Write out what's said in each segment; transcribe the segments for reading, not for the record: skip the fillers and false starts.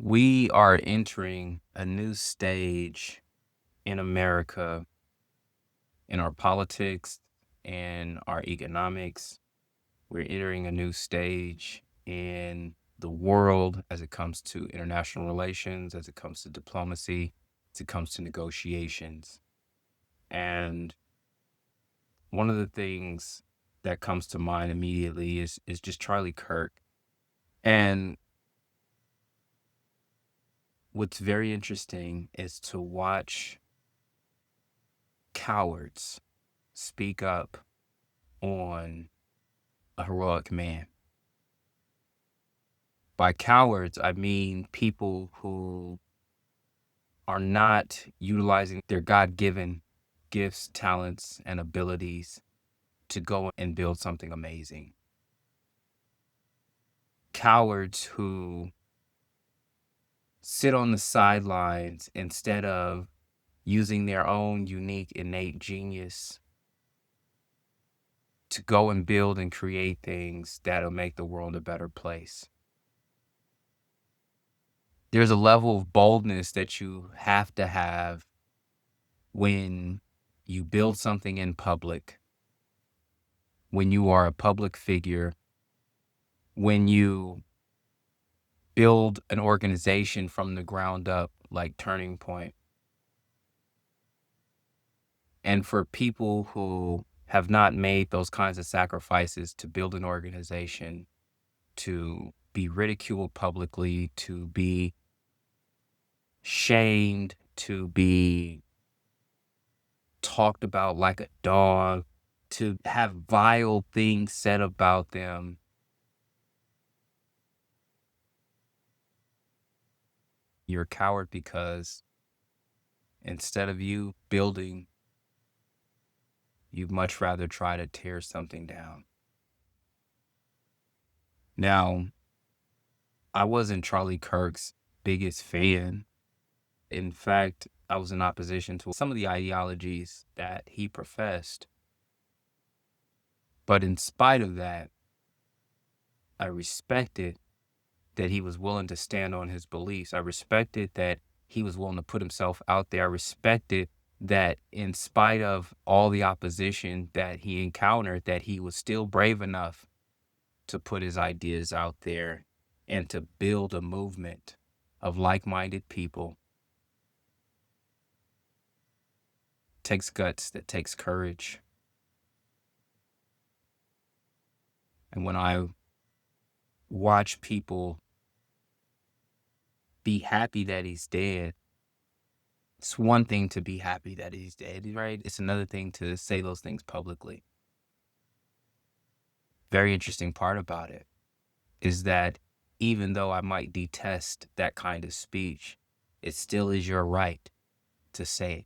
We are entering a new stage in America, in our politics and our economics. We're entering a new stage in the world as it comes to international relations, as it comes to diplomacy, as it comes to negotiations. And one of the things that comes to mind immediately is just Charlie Kirk. And what's very interesting is to watch cowards speak up on a heroic man. By cowards, I mean people who are not utilizing their God given gifts, talents, and abilities to go and build something amazing. Cowards who sit on the sidelines instead of using their own unique, innate genius to go and build and create things that'll make the world a better place. There's a level of boldness that you have to have when you build something in public, when you are a public figure, when you build an organization from the ground up, like Turning Point. And for people who have not made those kinds of sacrifices to build an organization, to be ridiculed publicly, to be shamed, to be talked about like a dog, to have vile things said about them, you're a coward because instead of you building, you'd much rather try to tear something down. Now, I wasn't Charlie Kirk's biggest fan. In fact, I was in opposition to some of the ideologies that he professed. But in spite of that, I respected that he was willing to stand on his beliefs. I respected that he was willing to put himself out there. I respected that in spite of all the opposition that he encountered, that he was still brave enough to put his ideas out there and to build a movement of like-minded people. It takes guts, that takes courage. And when I watch people be happy that he's dead, it's one thing to be happy that he's dead, right? It's another thing to say those things publicly. Very interesting part about it is that even though I might detest that kind of speech, it still is your right to say it.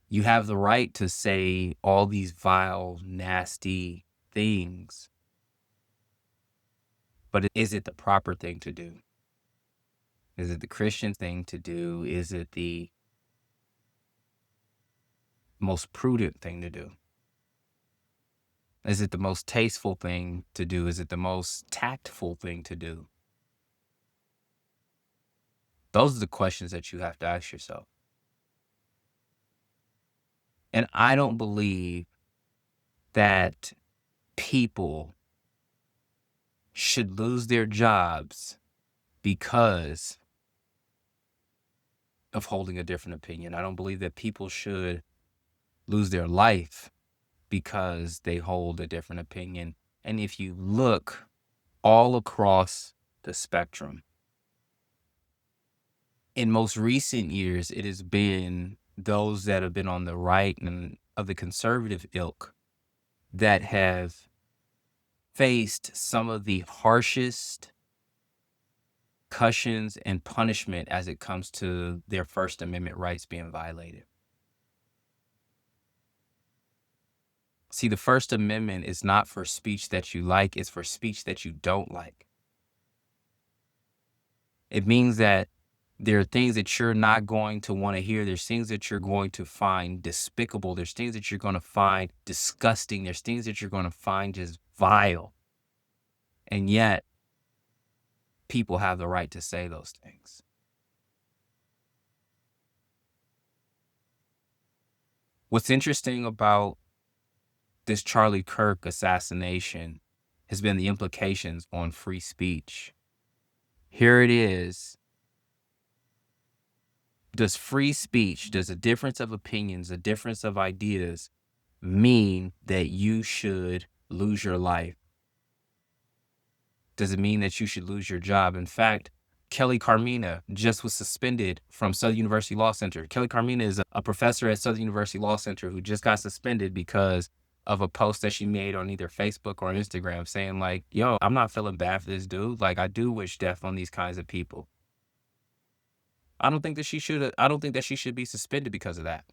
You have the right to say all these vile, nasty things, but is it the proper thing to do? Is it the Christian thing to do? Is it the most prudent thing to do? Is it the most tasteful thing to do? Is it the most tactful thing to do? Those are the questions that you have to ask yourself. And I don't believe that people should lose their jobs because of holding a different opinion. I don't believe that people should lose their life because they hold a different opinion. And if you look all across the spectrum, in most recent years, it has been those that have been on the right and of the conservative ilk that have faced some of the harshest cushions and punishment as it comes to their First Amendment rights being violated. See, the First Amendment is not for speech that you like, it's for speech that you don't like. It means that there are things that you're not going to want to hear. There's things that you're going to find despicable. There's things that you're going to find disgusting. There's things that you're going to find just vile. And yet, people have the right to say those things. What's interesting about this Charlie Kirk assassination has been the implications on free speech. Here it is. Does free speech, does a difference of opinions, a difference of ideas mean that you should lose your life? Does it mean that you should lose your job? In fact, Kelly Carmena just was suspended from Southern University Law Center. Kelly Carmena is a professor at Southern University Law Center who just got suspended because of a post that she made on either Facebook or Instagram saying like, yo, I'm not feeling bad for this dude. Like, I do wish death on these kinds of people. I don't think that she should be suspended because of that.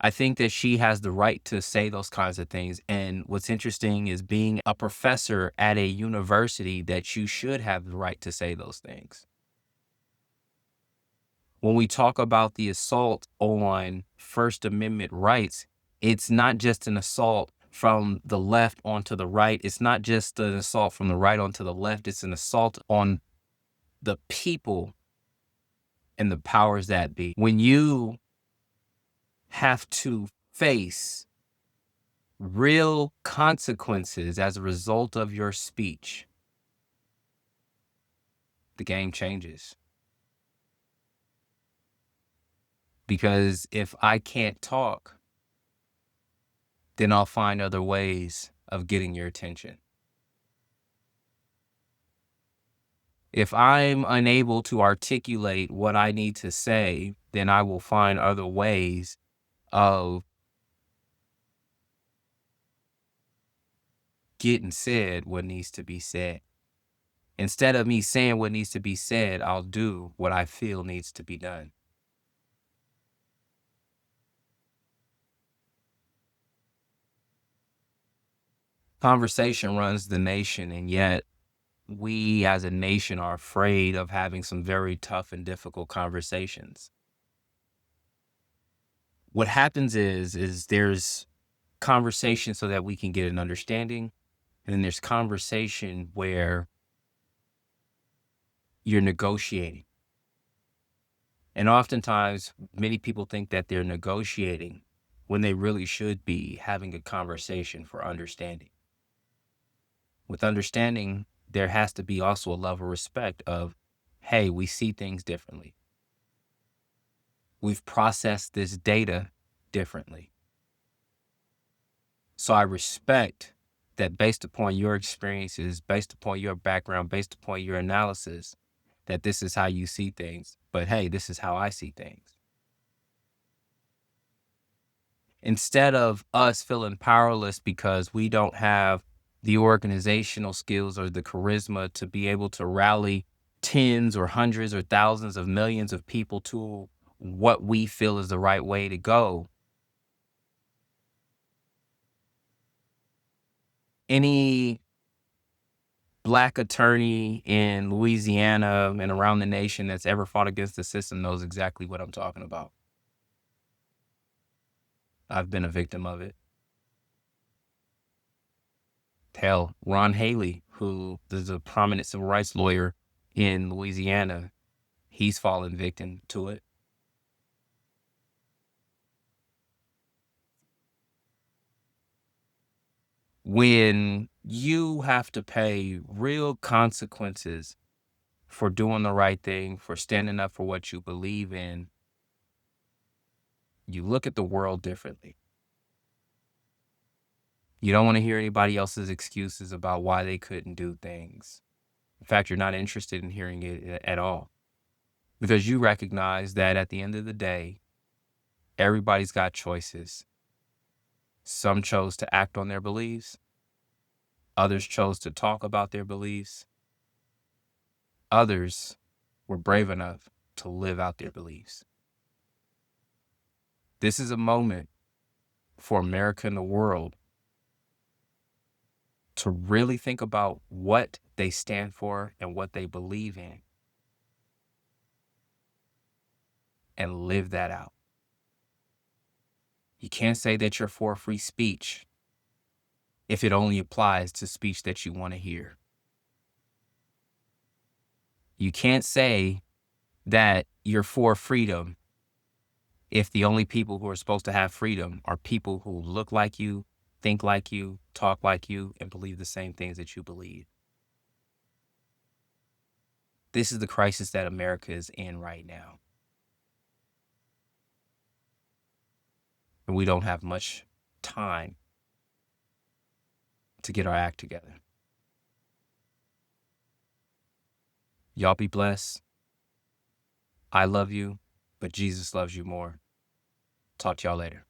I think that she has the right to say those kinds of things. And what's interesting is being a professor at a university that you should have the right to say those things. When we talk about the assault on First Amendment rights, it's not just an assault from the left onto the right. It's not just an assault from the right onto the left. It's an assault on the people and the powers that be. When you have to face real consequences as a result of your speech, the game changes. Because if I can't talk, then I'll find other ways of getting your attention. If I'm unable to articulate what I need to say, then I will find other ways of getting said what needs to be said. Instead of me saying what needs to be said, I'll do what I feel needs to be done. Conversation runs the nation, and yet we as a nation are afraid of having some very tough and difficult conversations. What happens is there's conversation so that we can get an understanding, and then there's conversation where you're negotiating. And oftentimes, many people think that they're negotiating when they really should be having a conversation for understanding. With understanding, there has to be also a level of respect of, hey, we see things differently. We've processed this data differently. So I respect that based upon your experiences, based upon your background, based upon your analysis, that this is how you see things. But hey, this is how I see things. Instead of us feeling powerless because we don't have the organizational skills or the charisma to be able to rally tens or hundreds or thousands of millions of people to what we feel is the right way to go, any Black attorney in Louisiana and around the nation that's ever fought against the system knows exactly what I'm talking about. I've been a victim of it. Hell, Ron Haley, who is a prominent civil rights lawyer in Louisiana, he's fallen victim to it. When you have to pay real consequences for doing the right thing, for standing up for what you believe in, you look at the world differently. You don't want to hear anybody else's excuses about why they couldn't do things. In fact, you're not interested in hearing it at all because you recognize that at the end of the day, everybody's got choices. Some chose to act on their beliefs. Others chose to talk about their beliefs. Others were brave enough to live out their beliefs. This is a moment for America and the world to really think about what they stand for and what they believe in and live that out. You can't say that you're for free speech if it only applies to speech that you want to hear. You can't say that you're for freedom if the only people who are supposed to have freedom are people who look like you, think like you, talk like you, and believe the same things that you believe. This is the crisis that America is in right now. And we don't have much time to get our act together. Y'all be blessed. I love you, but Jesus loves you more. Talk to y'all later.